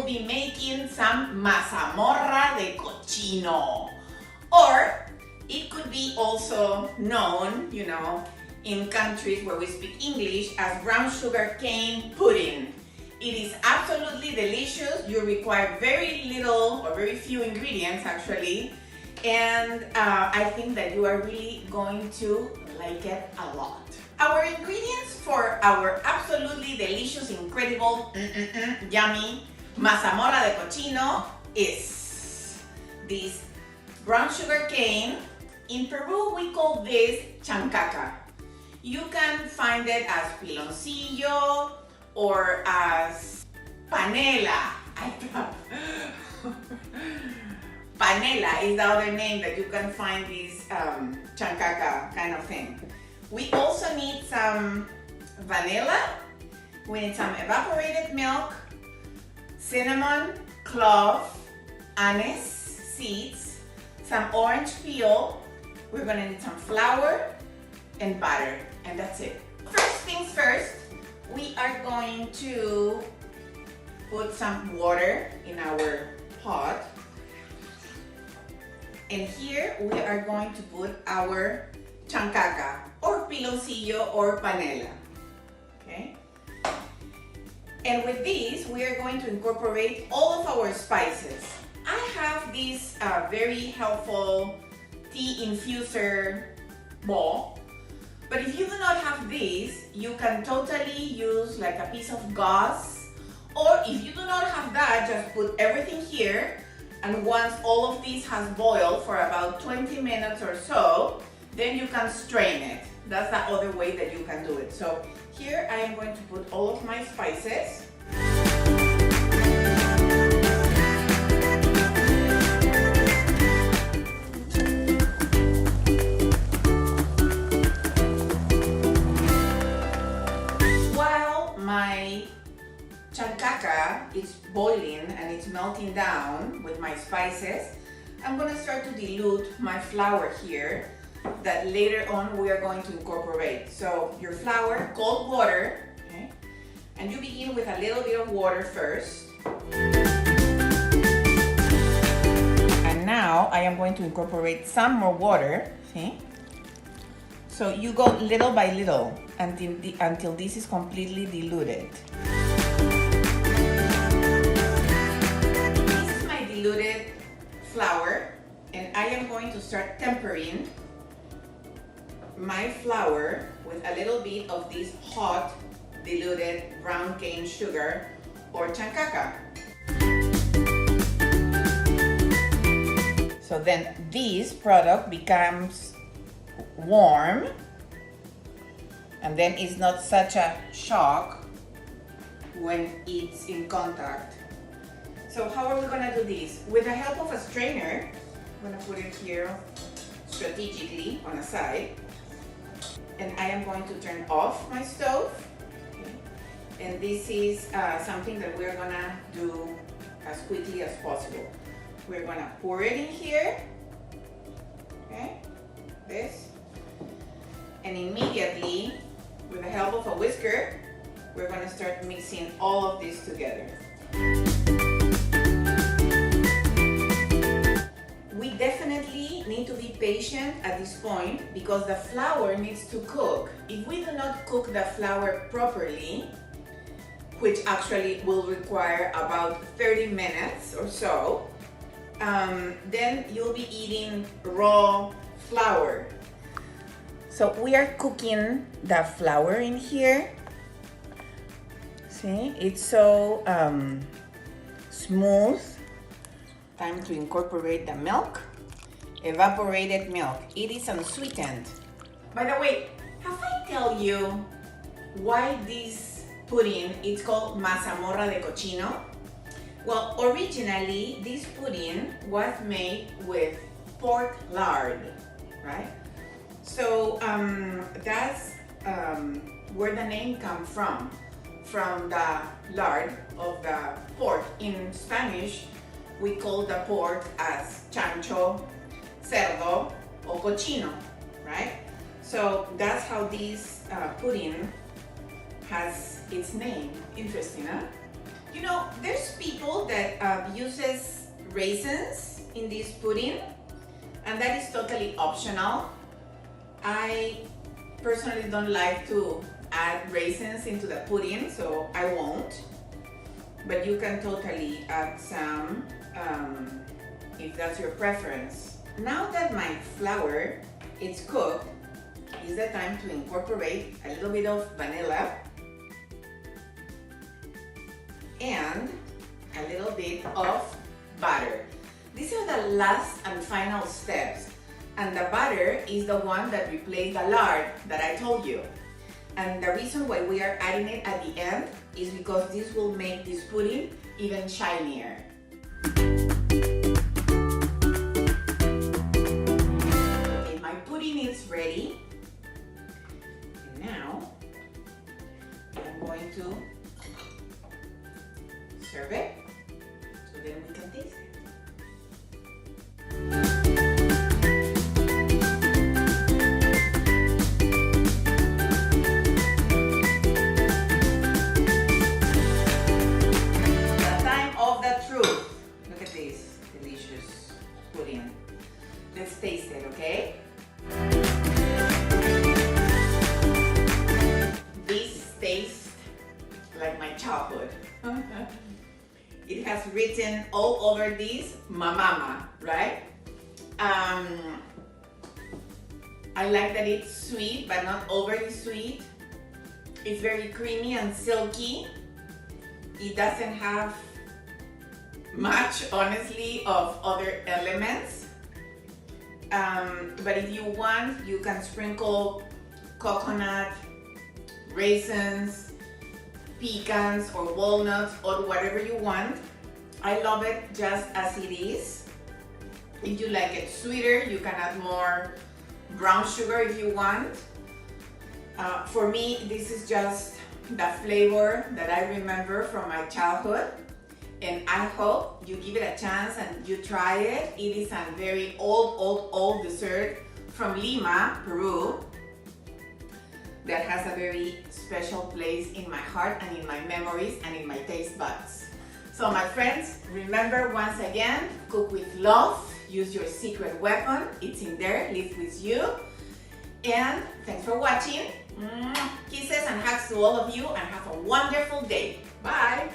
will be making some Mazamorra De Cochino. Or it could be also known, in countries where we speak English as brown sugar cane pudding. It is absolutely delicious. You require very little or very few ingredients actually. And I think that you are really going to like it a lot. Our ingredients for our absolutely delicious, incredible, yummy Mazamorra de Cochino is this brown sugar cane. In Peru, we call this chancaca. You can find it as piloncillo or as panela. Panela is the other name that you can find this chancaca kind of thing. We also need some vanilla. We need some evaporated milk, cinnamon, clove, anise seeds, some orange peel. We're gonna need some flour and butter, and that's it. First things first, we are going to put some water in our pot. And here we are going to put our chancaca or piloncillo or panela, okay? And with this, we are going to incorporate all of our spices. I have this very helpful tea infuser bowl, but if you do not have this, you can totally use like a piece of gauze, or if you do not have that, just put everything here. And once all of this has boiled for about 20 minutes or so, then you can strain it. That's the other way that you can do it. So here I am going to put all of my spices. While my chancaca is boiling and it's melting down with my spices, I'm going to start to dilute my flour here that later on we are going to incorporate. So your flour, cold water, okay? And you begin with a little bit of water first. And now I am going to incorporate some more water, see? So you go little by little until this is completely diluted. Diluted flour, and I am going to start tempering my flour with a little bit of this hot diluted brown cane sugar or chancaca. So then this product becomes warm, and then it's not such a shock when it's in contact. So how are we gonna do this? With the help of a strainer, I'm gonna put it here strategically on a side. And I am going to turn off my stove. Okay. And this is something that we're gonna do as quickly as possible. We're gonna pour it in here, okay, this. And immediately, with the help of a whisker, we're gonna start mixing all of this together. We definitely need to be patient at this point because the flour needs to cook. If we do not cook the flour properly, which actually will require about 30 minutes or so, then you'll be eating raw flour. So we are cooking the flour in here. See, it's so smooth. Time to incorporate the milk. Evaporated milk. It is unsweetened. By the way, have I tell you why this pudding is called Mazamorra de Cochino? Well, originally this pudding was made with pork lard, right? So that's where the name comes from the lard of the pork. In Spanish, we call the pork as chancho, cerdo, or cochino, right? So that's how this pudding has its name. Interesting, huh? You know, there's people that uses raisins in this pudding, and that is totally optional. I personally don't like to add raisins into the pudding, so I won't. But you can totally add some if that's your preference. Now that my flour is cooked, it's the time to incorporate a little bit of vanilla and a little bit of butter. These are the last and final steps, and the butter is the one that replaced the lard that I told you. And the reason why we are adding it at the end is because this will make this pudding even shinier. Okay, my pudding is ready. And now I'm going to serve it so then we can taste it. Let's taste it, okay? This tastes like my childhood. It has written all over this, Mama, right? I like that it's sweet, but not overly sweet. It's very creamy and silky. It doesn't have much, honestly, of other elements. But if you want, you can sprinkle coconut, raisins, pecans, or walnuts, or whatever you want. I love it just as it is. If you like it sweeter, you can add more brown sugar if you want. For me, this is just the flavor that I remember from my childhood. And I hope you give it a chance and you try it. It is a very old dessert from Lima, Peru, that has a very special place in my heart and in my memories and in my taste buds. So my friends, remember once again, cook with love, use your secret weapon, it's in there, lives with you. And thanks for watching. Kisses and hugs to all of you and have a wonderful day. Bye.